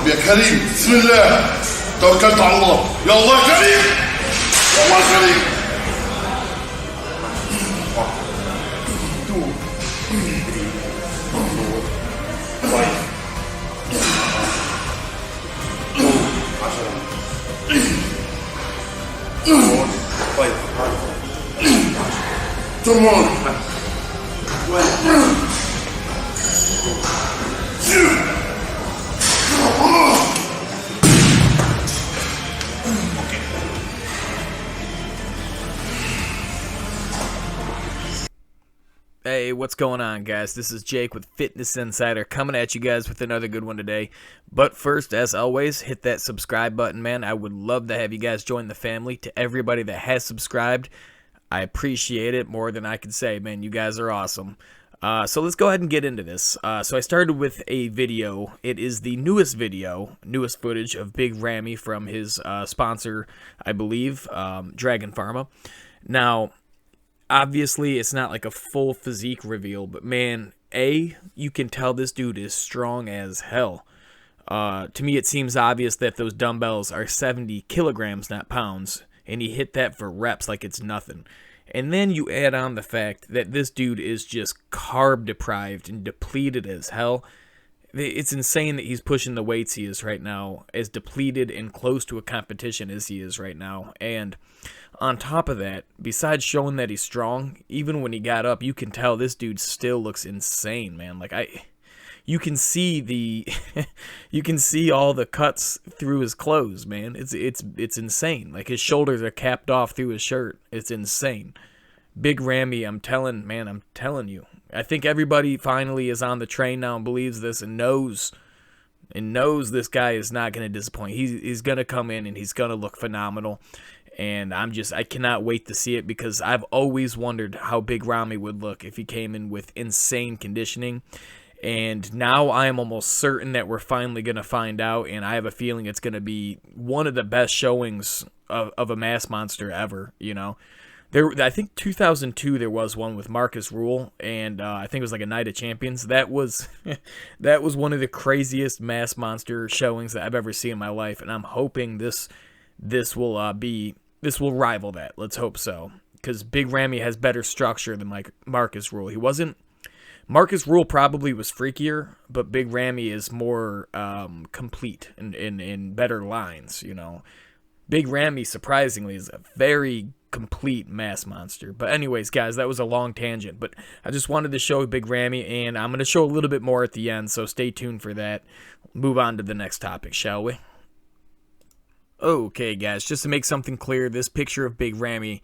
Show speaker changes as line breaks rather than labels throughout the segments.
طب يا كريم بسم الله توكلت على الله. يا الله كريم يا الله كريم. 2, 1, 5.
Hey, what's going on, guys? This is Jake with Fitness Insider coming at you guys with another good one today. But first, as always, hit that subscribe button, man. I would love to have you guys join the family. To everybody that has subscribed, I appreciate it more than I can say, man. You guys are awesome. So let's go ahead and get into this. So I started with a video. It is the newest footage of Big Ramy from his sponsor, I believe, Dragon Pharma. Now, obviously, it's not like a full physique reveal, but man, you can tell this dude is strong as hell. To me, it seems obvious that those dumbbells are 70 kilograms, not pounds, and he hit that for reps like it's nothing. And then you add on the fact that this dude is just carb deprived and depleted as hell. It's insane that he's pushing the weights he is right now, as depleted and close to a competition as he is right now. And on top of that, besides showing that he's strong, even when he got up, you can tell this dude still looks insane, man. Like you can see you can see all the cuts through his clothes, man. It's insane. Like his shoulders are capped off through his shirt. It's insane. Big Ramy, I'm telling you. I think everybody finally is on the train now and believes this and knows this guy is not going to disappoint. He's going to come in and he's going to look phenomenal. And I cannot wait to see it, because I've always wondered how Big Ramy would look if he came in with insane conditioning. And now I am almost certain that we're finally going to find out, and I have a feeling it's going to be one of the best showings of a mass monster ever, you know. I think 2002 there was one with Marcus Rule, and I think it was like a Night of Champions. That was one of the craziest mass monster showings that I've ever seen in my life, and I'm hoping this will rival that. Let's hope so, because Big Ramy has better structure than like Marcus Rule. Marcus Rule probably was freakier, but Big Ramy is more complete and in better lines, you know. Big Ramy, surprisingly, is a very complete mass monster. But anyways, guys, that was a long tangent, but I just wanted to show Big Ramy, and I'm going to show a little bit more at the end, so stay tuned for that. Move on to the next topic, shall we? Okay, guys, just to make something clear, this picture of Big Ramy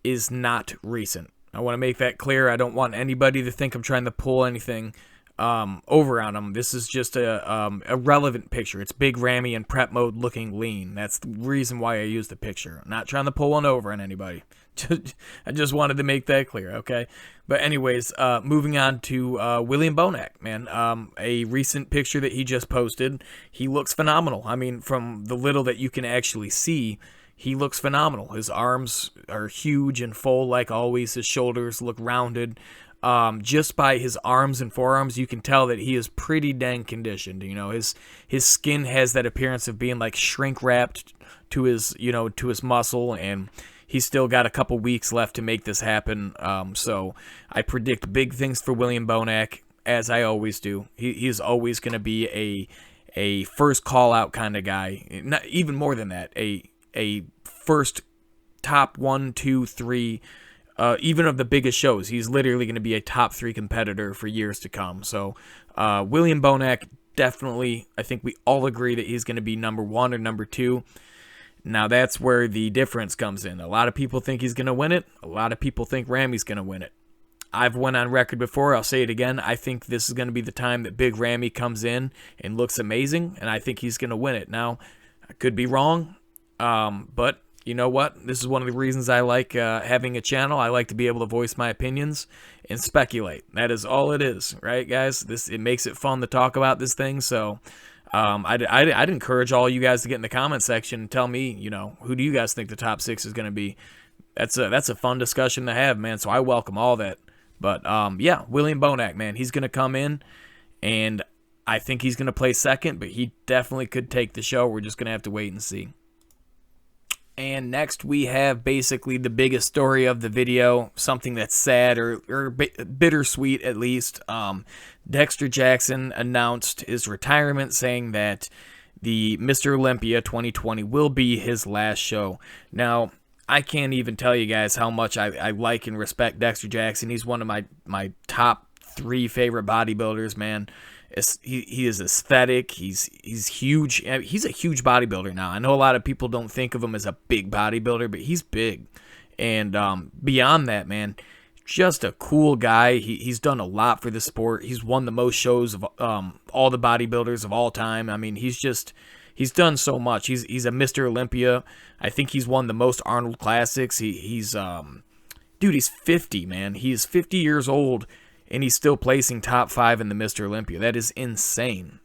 is not recent. I want to make that clear. I don't want anybody to think I'm trying to pull anything over on him. This is just a relevant picture. It's Big Ramy in prep mode looking lean. That's the reason why I used the picture. I'm not trying to pull one over on anybody. I just wanted to make that clear, okay? But anyways, moving on to William Bonac, man. A recent picture that he just posted. He looks phenomenal. I mean, from the little that you can actually see, he looks phenomenal. His arms are huge and full like always. His shoulders look rounded. Just by his arms and forearms, you can tell that he is pretty dang conditioned. You know, his skin has that appearance of being like shrink wrapped to his muscle, and he's still got a couple weeks left to make this happen. So I predict big things for William Bonac, as I always do. He is always going to be a first call out kind of guy. Not even more than that, a first top 1, 2, 3, even of the biggest shows. He's literally going to be a top 3 competitor for years to come. So William Bonac, definitely, I think we all agree that he's going to be number 1 or number 2. Now that's where the difference comes in. A lot of people think he's going to win it. A lot of people think Ramy's going to win it. I've went on record before, I'll say it again, I think this is going to be the time that Big Ramy comes in and looks amazing, and I think he's going to win it. Now, I could be wrong, but you know what? This is one of the reasons I like having a channel. I like to be able to voice my opinions and speculate. That is all it is, right, guys? It makes it fun to talk about this thing, so I'd encourage all you guys to get in the comment section and tell me, you know, who do you guys think the top 6 is going to be? That's a fun discussion to have, man, so I welcome all that. But, yeah, William Bonac, man, he's going to come in, and I think he's going to play second, but he definitely could take the show. We're just going to have to wait and see. And next we have basically the biggest story of the video, something that's sad or bittersweet at least. Dexter Jackson announced his retirement, saying that the Mr. Olympia 2020 will be his last show. Now, I can't even tell you guys how much I like and respect Dexter Jackson. He's one of my top 3 favorite bodybuilders, man. He is aesthetic. He's huge. He's a huge bodybuilder now. I know a lot of people don't think of him as a big bodybuilder, but he's big. And beyond that, man, just a cool guy. He's done a lot for the sport. He's won the most shows of all the bodybuilders of all time. I mean, he's done so much. He's a Mr. Olympia. I think he's won the most Arnold Classics. He's 50, man. He is 50 years old, and he's still placing top 5 in the Mr. Olympia. That is insane.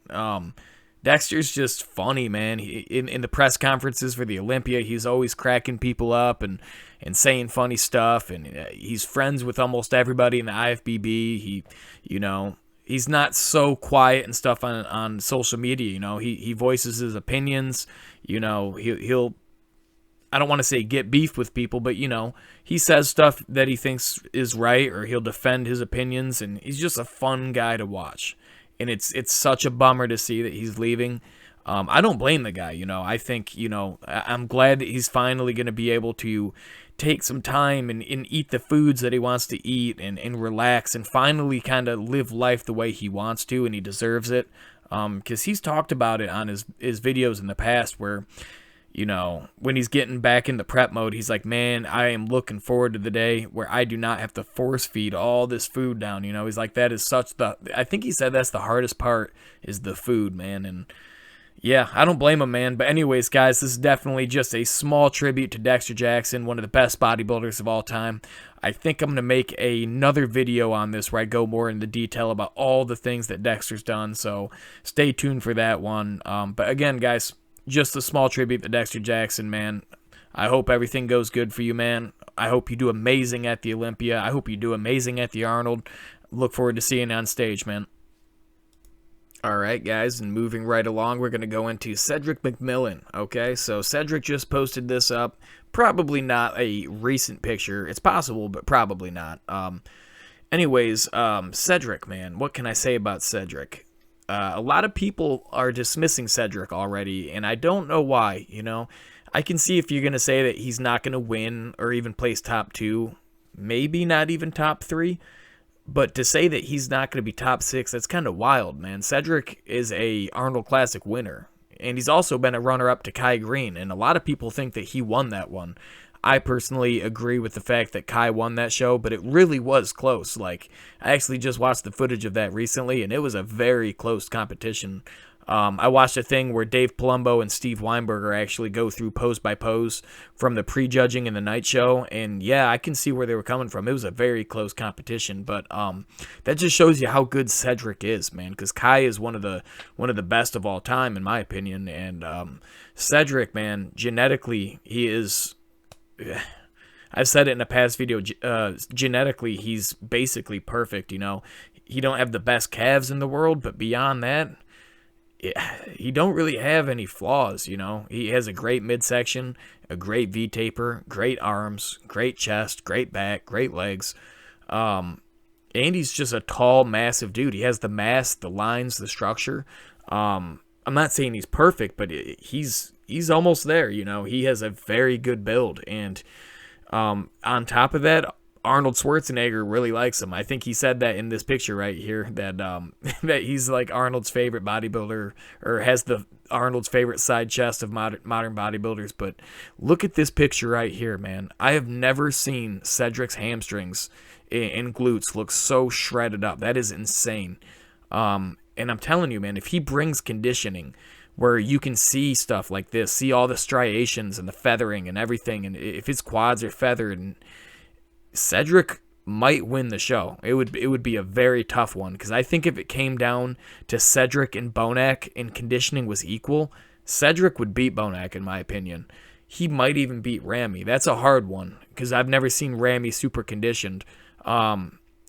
Dexter's just funny, man. In the press conferences for the Olympia, he's always cracking people up and saying funny stuff, and he's friends with almost everybody in the IFBB. He's not so quiet and stuff on social media. He voices his opinions. He'll I don't want to say get beef with people, but he says stuff that he thinks is right, or he'll defend his opinions, and he's just a fun guy to watch. And it's such a bummer to see that he's leaving. I don't blame the guy. I think I'm glad that he's finally going to be able to take some time and eat the foods that he wants to eat and relax and finally kind of live life the way he wants to, and he deserves it. Because he's talked about it on his videos in the past where, when he's getting back in the prep mode, he's like, man, I am looking forward to the day where I do not have to force feed all this food down. He's like, that is I think he said that's the hardest part is the food, man. And yeah, I don't blame him, man. But anyways, guys, this is definitely just a small tribute to Dexter Jackson, one of the best bodybuilders of all time. I think I'm going to make another video on this where I go more into detail about all the things that Dexter's done. So stay tuned for that one. But again, guys, just a small tribute to Dexter Jackson, man. I hope everything goes good for you, man. I hope you do amazing at the Olympia. I hope you do amazing at the Arnold. Look forward to seeing you on stage, man. Alright, guys, and moving right along, we're going to go into Cedric McMillan, okay? So Cedric just posted this up. Probably not a recent picture. It's possible, but probably not. Anyways, Cedric, man, what can I say about Cedric? A lot of people are dismissing Cedric already, and I don't know why, I can see if you're going to say that he's not going to win or even place top 2, maybe not even top 3, but to say that he's not going to be top 6, that's kind of wild, man. Cedric is a Arnold Classic winner, and he's also been a runner-up to Kai Green, and a lot of people think that he won that one. I personally agree with the fact that Kai won that show, but it really was close. Like, I actually just watched the footage of that recently, and it was a very close competition. I watched a thing where Dave Palumbo and Steve Weinberger actually go through pose by pose from the prejudging in the night show, and yeah, I can see where they were coming from. It was a very close competition, but that just shows you how good Cedric is, man, because Kai is one of the best of all time, in my opinion, and Cedric, man, genetically, he is... I've said it in a past video, genetically, he's basically perfect, He don't have the best calves in the world, but beyond that, he don't really have any flaws, He has a great midsection, a great V-taper, great arms, great chest, great back, great legs. And he's just a tall, massive dude. He has the mass, the lines, the structure. I'm not saying he's perfect, but he's almost there, He has a very good build. And on top of that, Arnold Schwarzenegger really likes him. I think he said that in this picture right here, that that he's like Arnold's favorite bodybuilder, or has Arnold's favorite side chest of modern bodybuilders. But look at this picture right here, man. I have never seen Cedric's hamstrings and glutes look so shredded up. That is insane. And I'm telling you, man, if he brings conditioning where you can see stuff like this, see all the striations and the feathering and everything, and if his quads are feathered, and Cedric might win the show. It would be a very tough one, because I think if it came down to Cedric and Bonac and conditioning was equal, Cedric would beat Bonac, in my opinion. He might even beat Ramy. That's a hard one, because I've never seen Ramy super conditioned.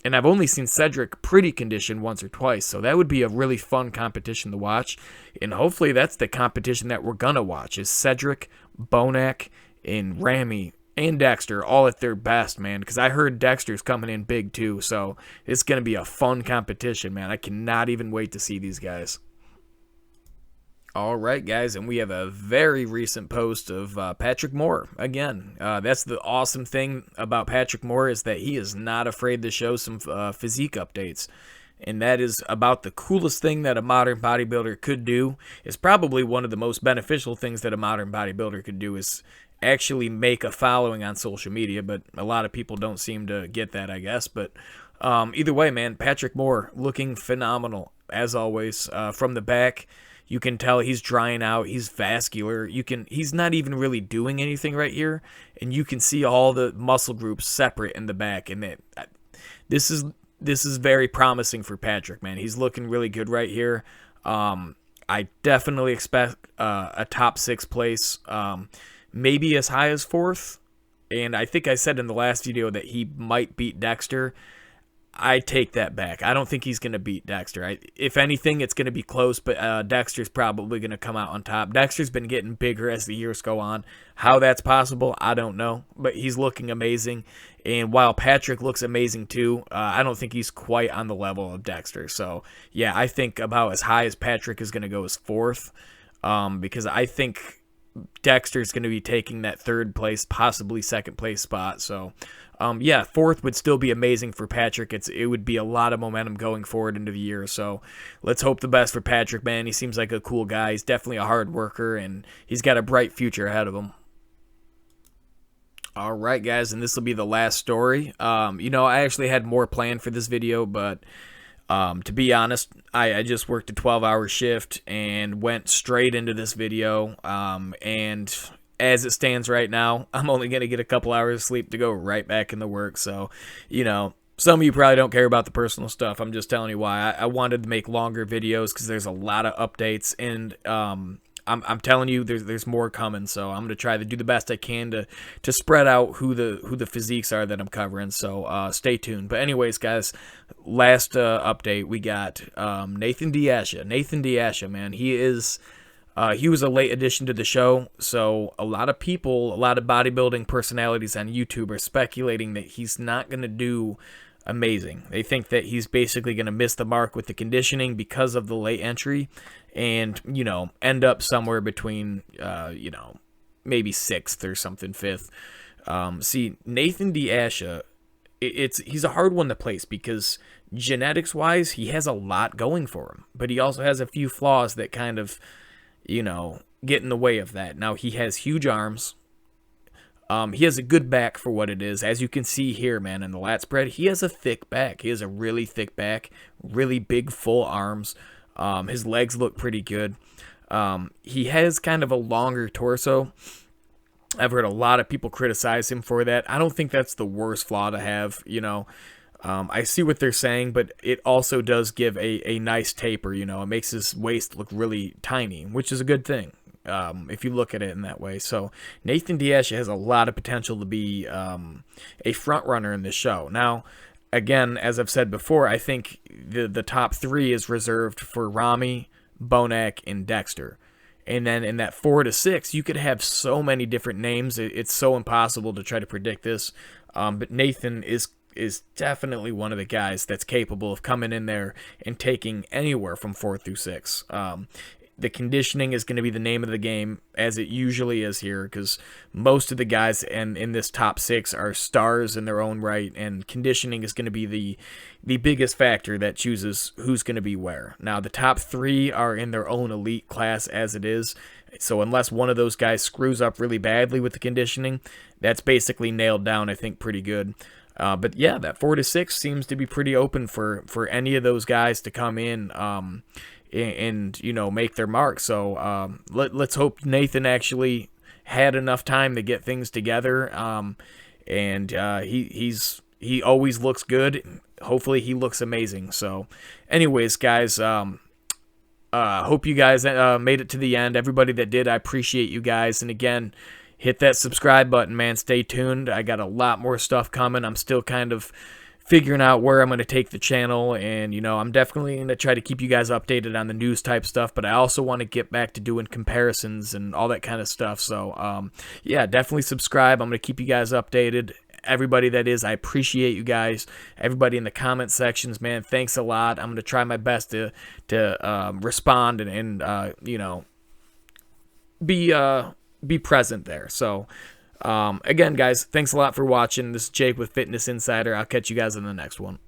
And I've only seen Cedric pretty conditioned once or twice, so that would be a really fun competition to watch. And hopefully that's the competition that we're going to watch, is Cedric, Bonac, and Ramy, and Dexter all at their best, man, because I heard Dexter's coming in big too, so it's going to be a fun competition, man. I cannot even wait to see these guys. All right, guys, and we have a very recent post of Patrick Moore again. That's the awesome thing about Patrick Moore, is that he is not afraid to show some physique updates. And that is about the coolest thing that a modern bodybuilder could do. It's probably one of the most beneficial things that a modern bodybuilder could do, is actually make a following on social media, but a lot of people don't seem to get that, I guess. But either way, man, Patrick Moore looking phenomenal, as always. From the back, you can tell he's drying out. He's vascular. He's not even really doing anything right here, and you can see all the muscle groups separate in the back. And this is very promising for Patrick, man. He's looking really good right here. I definitely expect a top 6 place, maybe as high as 4th. And I think I said in the last video that he might beat Dexter. I take that back. I don't think he's going to beat Dexter. If anything, it's going to be close, but Dexter's probably going to come out on top. Dexter's been getting bigger as the years go on. How that's possible, I don't know, but he's looking amazing. And while Patrick looks amazing too, I don't think he's quite on the level of Dexter. So, yeah, I think about as high as Patrick is going to go as 4th, because I think Dexter's going to be taking that 3rd place, possibly 2nd place spot. So, yeah, 4th would still be amazing for Patrick. It would be a lot of momentum going forward into the year. So let's hope the best for Patrick, man. He seems like a cool guy. He's definitely a hard worker, and he's got a bright future ahead of him. All right, guys, and this will be the last story. I actually had more planned for this video, but to be honest, I just worked a 12-hour shift and went straight into this video, and as it stands right now, I'm only going to get a couple hours of sleep to go right back into work. So, some of you probably don't care about the personal stuff. I'm just telling you why. I wanted to make longer videos because there's a lot of updates, and I'm telling you, there's more coming. So I'm going to try to do the best I can to spread out who the physiques are that I'm covering. So stay tuned. But anyways, guys, last update, we got Nathan Asha. Nathan Asha, man, he was a late addition to the show, so a lot of bodybuilding personalities on YouTube are speculating that he's not going to do amazing. They think that he's basically going to miss the mark with the conditioning because of the late entry and, end up somewhere between, maybe 6th or something, 5th. See, Nathan Asha, he's a hard one to place because genetics-wise, he has a lot going for him, but he also has a few flaws that kind of get in the way of that. Now, he has huge arms. He has a good back for what it is. As you can see here, man, in the lat spread, he has a thick back. He has a really thick back, really big, full arms. His legs look pretty good. He has kind of a longer torso. I've heard a lot of people criticize him for that. I don't think that's the worst flaw to have, I see what they're saying, but it also does give a nice taper, it makes his waist look really tiny, which is a good thing, if you look at it in that way. So Nathan Asha has a lot of potential to be a front runner in this show. Now, again, as I've said before, I think the top 3 is reserved for Ramy, Bonac, and Dexter. And then in that 4 to 6, you could have so many different names. It's so impossible to try to predict this. But Nathan is definitely one of the guys that's capable of coming in there and taking anywhere from 4 through 6. The conditioning is going to be the name of the game, as it usually is here, because most of the guys in this top 6 are stars in their own right, and conditioning is going to be the biggest factor that chooses who's going to be where. Now, the top 3 are in their own elite class as it is, so unless one of those guys screws up really badly with the conditioning, that's basically nailed down, I think, pretty good. But yeah, that 4 to 6 seems to be pretty open for any of those guys to come in and make their mark. So let's hope Nathan actually had enough time to get things together. And he always looks good. Hopefully he looks amazing. So anyways, guys, hope you guys made it to the end. Everybody that did, I appreciate you guys. And again, hit that subscribe button, man. Stay tuned. I got a lot more stuff coming. I'm still kind of figuring out where I'm going to take the channel, and I'm definitely going to try to keep you guys updated on the news type stuff, but I also want to get back to doing comparisons and all that kind of stuff. So yeah, definitely subscribe. I'm going to keep you guys updated. Everybody that is, I appreciate you guys. Everybody in the comment sections, man, thanks a lot. I'm going to try my best to respond and be present there. So again, guys, thanks a lot for watching. This is Jake with Fitness Insider. I'll catch you guys in the next one.